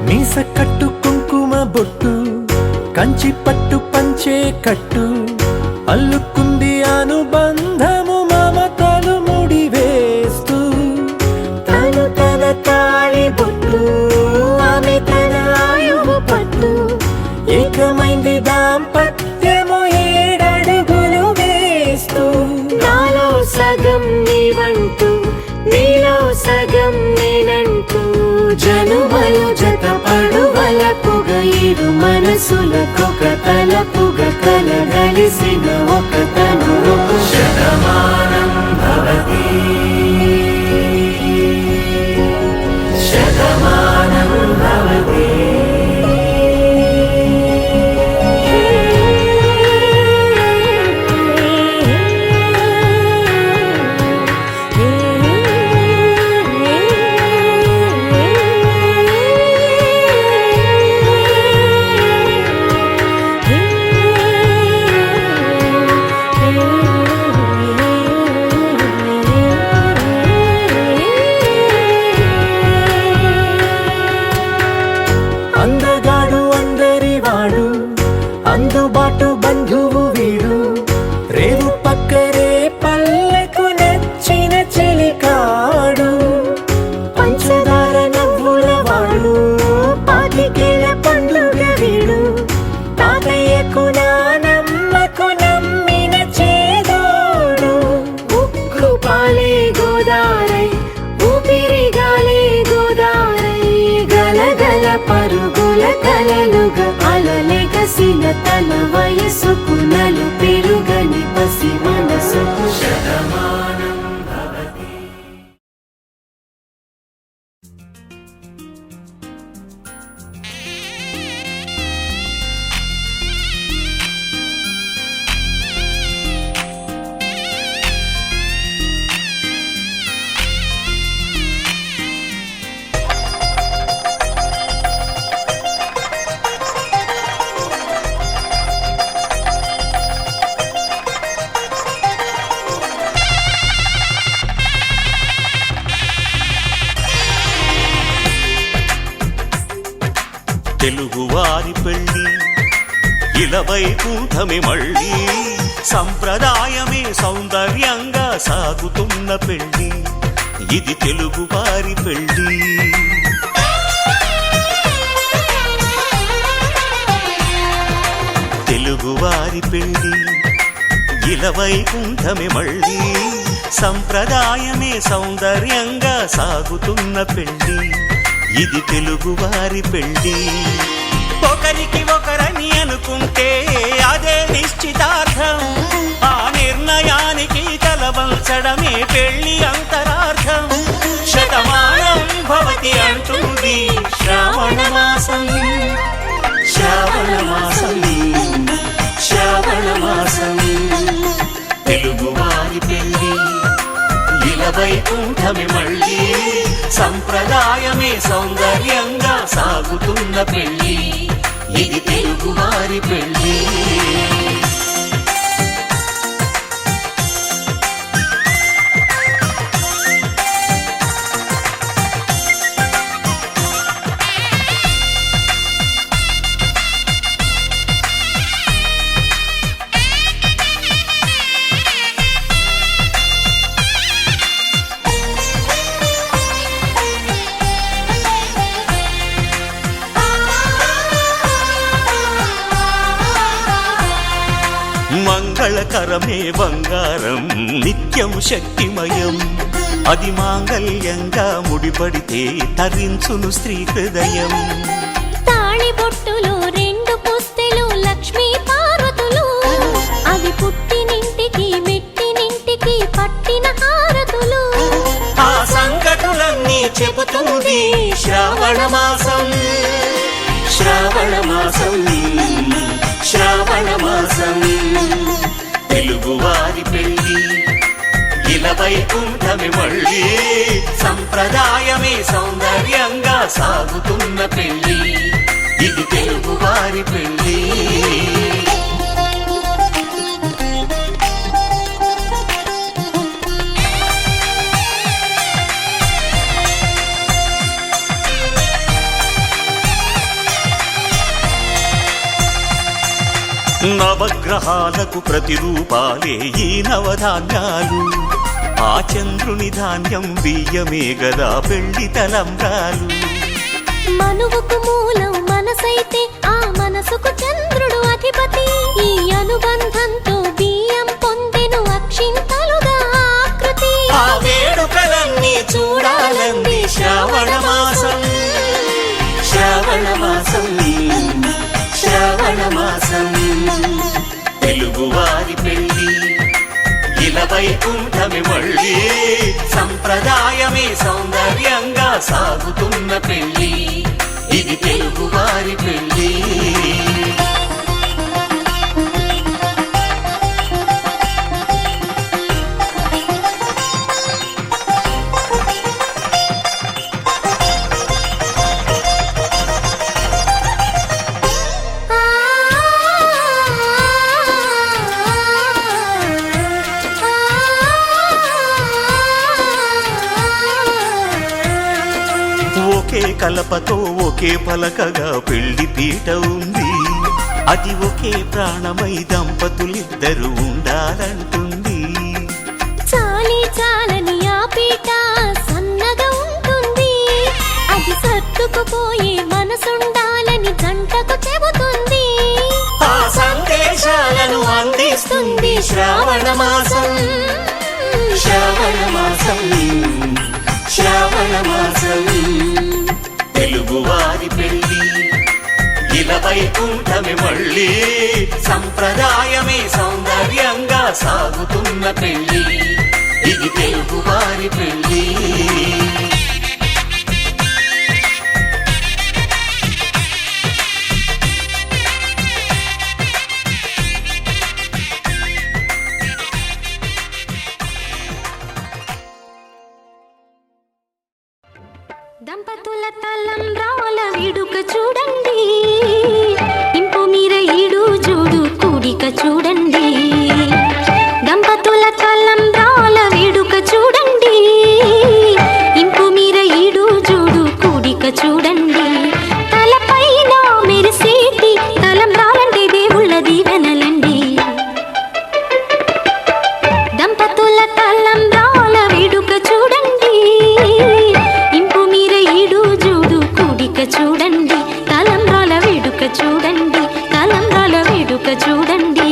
మీస కట్టు కుంకుమ బొట్టు కంచి పట్టు పంచే కట్టు అల్లుకుంది అనుబంధము మమతలు ముడివేస్తూ తను తన తాళి బొట్టు ఆమె తన ఆయువు పట్టు ఏకమైంది దాంపత్యము 7 అడుగులు వేస్తూ నాలో సగం నీవంటూ నీలో సగం నేనంటూ జనుమలు జత పడువలపుగ ఇరు మనసులకొక తలపుగ కలగలిసిన ఒక తను శతమానం భవతి శతమానం భవతి. అందగాడు అందరివాడు అందుబాటు బంధువు వీడు రేవు పక్కరే పల్లెకు నచ్చిన చెలికాడు పంచదార నవ్వుల వాడు పాతికేల పండ్లుగ వీడు అలలుగా అలలెగసిన తన వయసుకు నలు పెరుగని పసి మనసుకు తెలుగువారి పెళ్ళి ఇలవైకుంఠమి మళ్ళీ సంప్రదాయమే సౌందర్యంగా సాగుతున్న పెళ్ళి ఇది తెలుగువారి పెళ్ళి తెలుగువారి పెళ్ళి ఇలవైకుంఠమి మళ్ళీ సంప్రదాయమే సౌందర్యంగా సాగుతున్న పెళ్ళి ఇది తెలుగువారి పెళ్ళి ఒకరికి ఒకరని అనుకుంటే అదే నిశ్చితార్థం ఆ నిర్ణయానికి తలవంచడమే పెళ్ళి అంతరార్థం శతమానం భవతి అంటుంది శ్రావణ మాసం శ్రావణ మాసం శ్రావణ మాసం తెలుగువారి పెళ్ళి ఇలవైకుంఠమి మళ్ళీ సంప్రదాయమే సౌందర్యంగా సాగుతున్న పెళ్ళి ఇది తెలుగువారి పెళ్ళి మంగళకరమే బంగారం నిత్యం శక్తిమయం అది మాంగళ్యంగా ముడిపడితే తరించును స్త్రీ హృదయం తాళిబొట్టులు రెండు పుస్తెలు లక్ష్మీ పార్వతులు అవి పుట్టినింటికి మెట్టినింటికి పట్టిన హారతులు ఆ సంగతులన్నీ చెబుతుంది శ్రావణ మాసం శ్రావణ మాసం శ్రావణ మాసం తెలుగువారి పెళ్ళి ఇలవైకుంఠమి మళ్ళీ సంప్రదాయమే సౌందర్యంగా సాగుతున్న పెళ్ళి ఇది తెలుగువారి పెళ్ళి నవగ్రహాలకు ప్రతిరూపాలే ఈ నవధాన్యాలు ఆ చంద్రుని ధాన్యం బియ్యమే గదా పెళ్లి తలంబ్రాలు మనువుకు మూలం మనసైతే ఆ మనసుకు చంద్రుడు అధిపతి ఈ అనుబంధంతో బియ్యం పొందెను అక్షింతలుగా ఆకృతి ఆ వేడుకలన్నీ చూడాలంది శ్రావణ మాసం శ్రావణ మాసం శ్రావణ మాసం తెలుగువారి పెళ్ళి ఇలవైకుంఠమి మళ్ళీ సంప్రదాయమే సౌందర్యంగా సాగుతున్న పెళ్ళి ఇది తెలుగువారి పెళ్ళి ఒకే కలపతో ఒకే పలకగా పెళ్లి పీట ఉంది అది ఒకే ప్రాణమై దంపతులిద్దరు ఉండాలంటుంది చాలి చాలని ఆ పీట సన్నగా ఉంటుంది అది సర్దుకుపోయే మనసుండాలని జంటకు చెబుతుంది ఆ సందేశాలను అందిస్తుంది శ్రావణ మాసం శ్రావణ మాసం శ్రావణ మాసం తెలుగువారి పెళ్ళి ఇలా వైకుంఠమే మళ్ళీ సంప్రదాయమే సౌందర్యంగా సాగుతున్న పెళ్ళి ఇది తెలుగు వారి పెళ్ళి దంపతుల తలంబ్రాల వేడుక చూడండి ఇంపు మీర ఈడు జోడు కూడిక చూడండి దంపతుల తలంబ్రాల వేడుక చూడండి ఇంపు మీర ఈడు జోడు కూడిక చూడండి తలపైన మెరిసేటి తలంబ్రాలంటే దేవుళ్ళ దీవెనలండి దంపతుల తలంబ్రాల వేడుక చూడండి చూడండి తలంబ్రాల వేడుక చూడండి తలంబ్రాల వేడుక చూడండి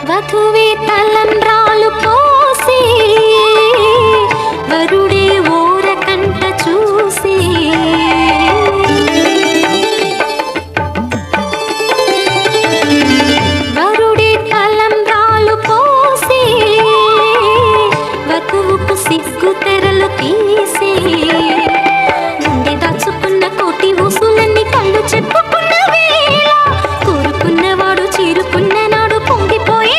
వధువే తలంబ్రాలు పోసి వరుడే ఓరకంట చూసి వరుడే తలంబ్రాలు పోసి వధువుకు సిగ్గు తెరలు తీసి నుండి దాచుకున్న కోటి ఊసులన్నీ కళ్ళు చెప్పుకున్న వేళ కోరుకున్నవాడు చేరుకున్న నాడు పొంగిపోయి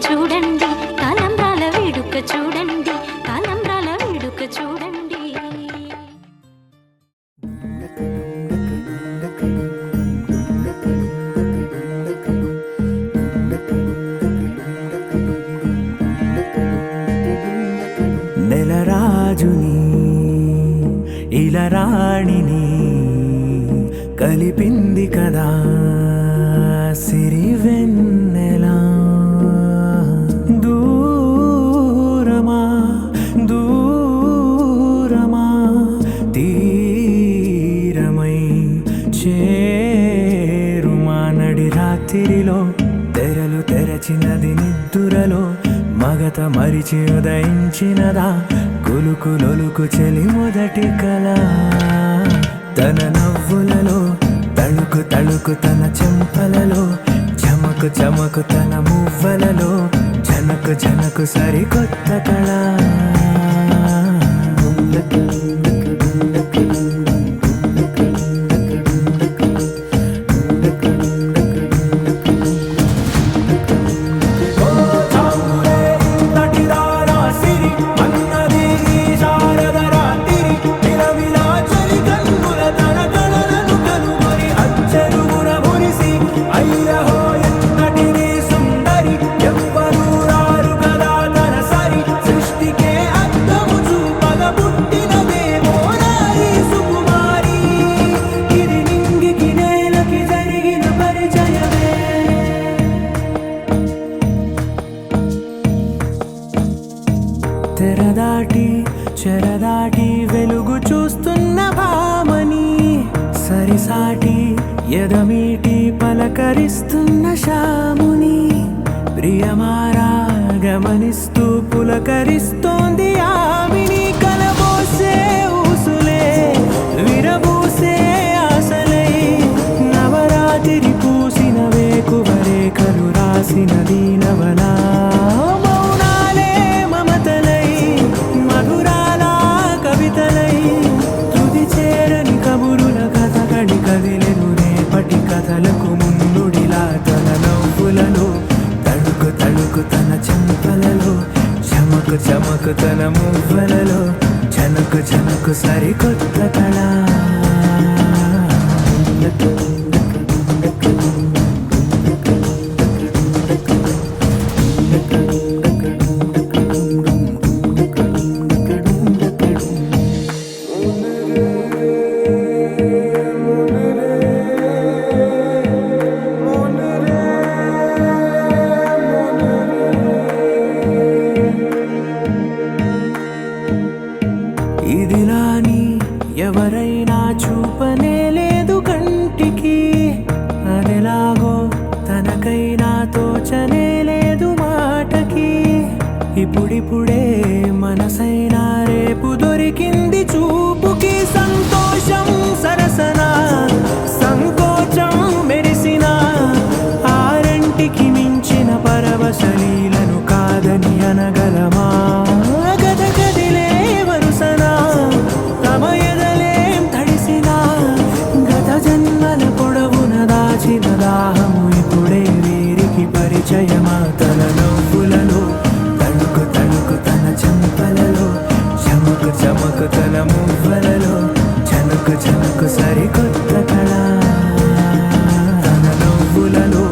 చూడండి తలంబ్రాల వేడుక చూడండి తలంబ్రాల వేడుక చూడండి నెలరాజుని ఇలరాణిని కలిపింది కదా సిరి వెన్నెలా దూరమా దూరమా తీరమై చేరుమా నడి రాత్రిలో తెరలు తెరచినది నిద్దురలో మగత మరిచి ఉదయించినదా కులుకు లొలుకు చెలి మొదటి కళ తన నవ్వులలో తళుకు తళుకు తన చెంపలలో చమకు చమకు తన మువ్వలలో జనకు జనకు సరికొత్త కళ తెరదాటి చెరదాటి వెలుగు చూస్తున్న భామని సరిసాటి ఎదమీటి పలకరిస్తున్న శాముని ప్రియమారా గమనిస్తూ పులకరిస్తోంది ఆమిని కలబోసే ఊసులే విరబూసే ఆశలై నవరాత్రి పూసిన వేకువరేఖలు రాసిన దీనవలా మౌనాలే మమతలై మధురాల కవిత కథలకు మున్నుడిలా తన నవ్వులలో తడుకు తడుకు తన చెంపలలో చమకు చమకు తన మువ్వలలో చనకు చనకు సరికొత్త కళ ఇదిలాని ఎవరైనా చూపనే లేదు కంటికి అదెలాగో తనకైనా తోచనే లేదు మాటకి ఇప్పుడిప్పుడే మనసైనా రేపు దొరికింది చూపుకి సంతోషం సరసన సంకోచం మెరిసిన ఆరంటికి మించిన పరవశలీలను కాదని అనగలమా గద గదిలే వరుసన తమ ఎదలేం తడిసిన గత జన్మల పొడవున దాచిన దాహము ఇప్పుడే వీరికి పరిచయమా తన నవ్వులలో తణుకు తణుకు తన చెంపలలో చమకు చమకు తన మువ్వలలో చనుకు చనుకు సరికొత్త కళ తన నవ్వులలో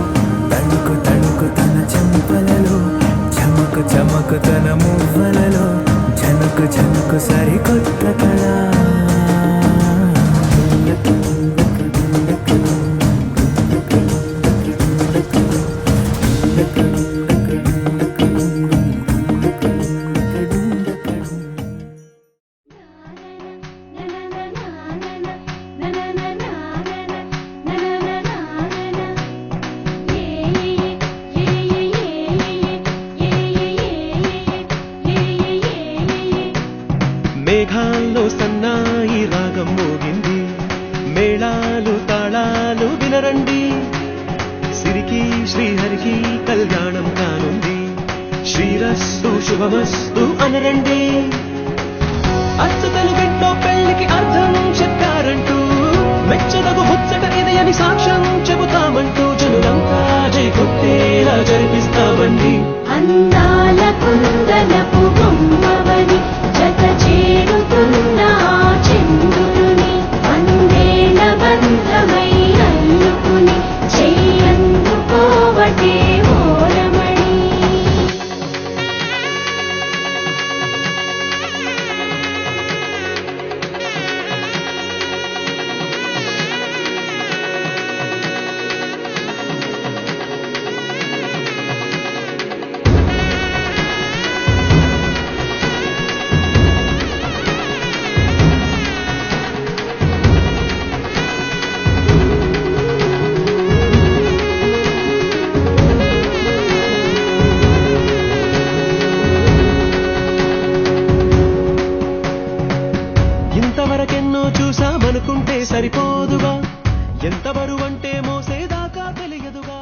తణుకు తణుకు తన చెంపలలో చమకు చమకు తన మువ్వలలో చనుకు చనుకు సరికొత్త కళ మేఘాల్లో సన్నాయి రాగం మోగింది మేళాలు తాళాలు వినరండి సిరికి శ్రీహరికి కళ్యాణం కానుంది శ్రీరస్తు శుభమస్తు అనరండి అచ్చతలు గంటో పెళ్లికి అర్థం చెప్పారంటూ మెచ్చదగు ముచ్చట ఇది అని సాక్ష్యం చెబుతామంటూ జనులంతా జై కొట్టేలా జరిపిస్తామండి అందాల కుందనపు బొమ్మవని జత చేరుతున్న చంద్రుని అందేల బంధమై అల్లుకుని చెయ్యందుకోవటే ఓరమణి ఇంతవరకెన్నో చూసామనుకుంటే సరిపోదుగా ఎంత బరువంటే మోసేదాకా తెలియదుగా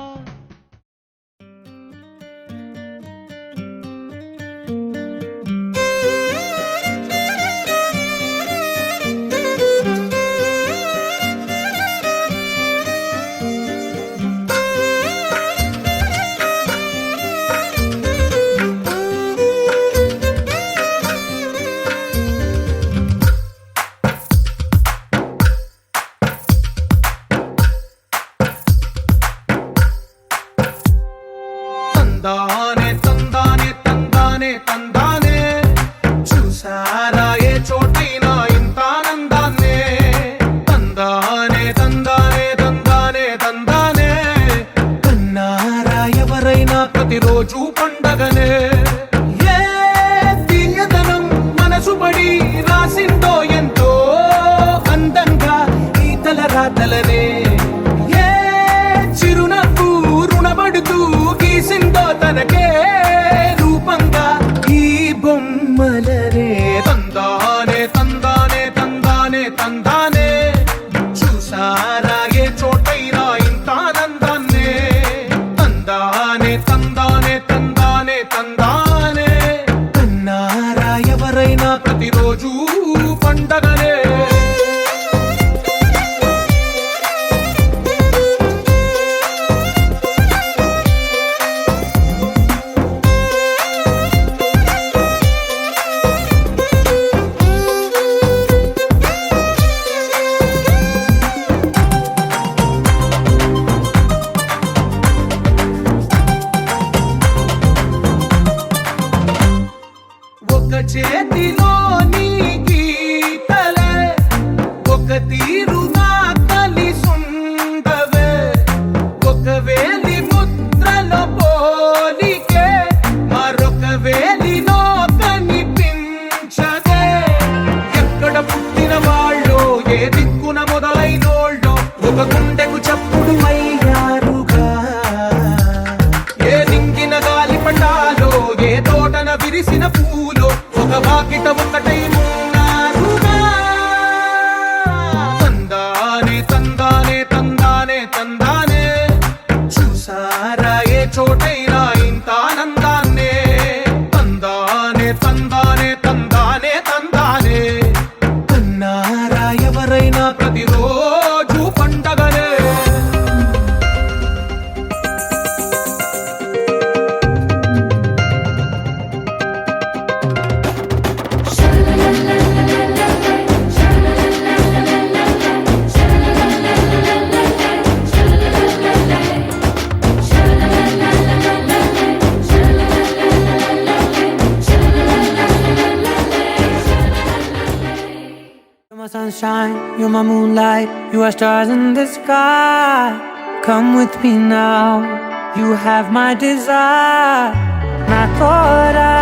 తందానే తందానే తందానే తందానే చూసారా ఏ చోటైనా ఇంత ఆనందాన్నే తందానే తందానే తందానే తందానే కన్నారా ఎవరైనా ప్రతిరోజు పండగనే ఏ తీయదనం మనసు పడి రాసిందో ఎంతో అందంగా ఈ తలరాతలనే ఏ చిరునవ్వు రుణపడుతూ గీసిందో తనకే రూపంగా ఈ బొమ్మలనే తందానే తందానే తందానే తందానే చూసారా ఏ చోటైనా ఇంత ఆనందాన్నే తందానే తందానే తందానే తందానే కన్నారా ఎవరైనా ప్రతిరోజు పండగనే తీరుగా కలిసుండవే ఒక వేలి ముద్రలో పోలికే మరొక వేలిలో కనిపించదే ఎక్కడ పుట్టిన వాళ్ళో ఏ దిక్కున మొదలైనోళ్ళో ఒక గుండెకు చప్పుడు అయ్యారుగా ఏ నింగిన గాలి పటాలో ఏ తోటన విరిసిన పూలో ఒక వాకిట ఒకటై ఉన్నారుగా తందానే తందానే తందానే తందానే చూసారా ఏ చోటైనా ఇంత ఆనందాన్నే తందానే తందానే తందానే తందానే కన్నారా ఎవరైనా ప్రతిరోజు పండగనే You're my sunshine, you're my moonlight, you are stars in the sky. Come with me now, you have my desire. Na tora,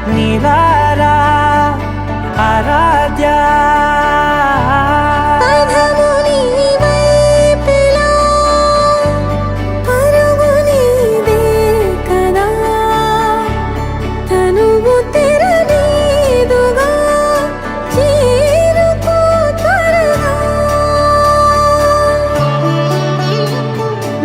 nilara, aradya.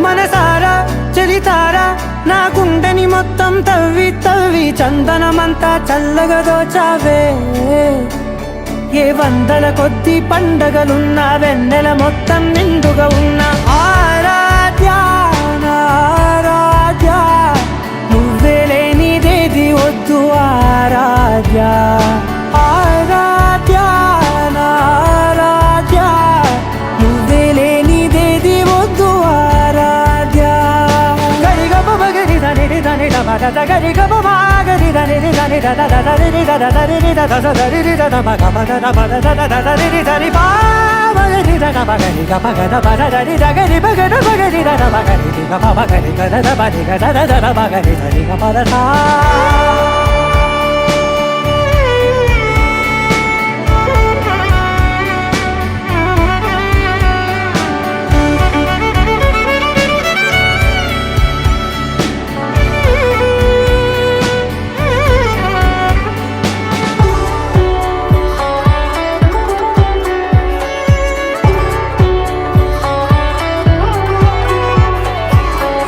మనసారా చలితారా నా గుండెని మొత్తం తవ్వి తవ్వి చందనమంతా చల్లగా దోచావే ఏ వందల కొద్ది పండగలున్నా వెన్నెల మొత్తం నిండుగా ఉన్న ఆరాధ్య నా ఆరాధ్య నువ్వే లేనిదేది వద్దు ఆరాధ్య ఆరాధ్య నా ఆరాధ్య నువ్వే లేనిదేది వద్దు ఆరాధ్య గరిగ బగరి దని దని డమద గరిగ బగరి దని దని దద దరి దద దరి దద దరి దద మగ మగ దద దద దరి దరి బాగరి దద బగరి గ బగద బద దరి దగరి బగద బగరి దద బగరి గ బగరి గ దద బగరి గ దద దద బగరి దరి గ బద సా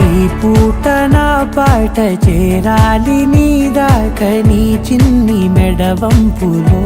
ఈ పూట నా పాట చేరాలి నీ దాకా నీ చిన్ని మెడవంపులో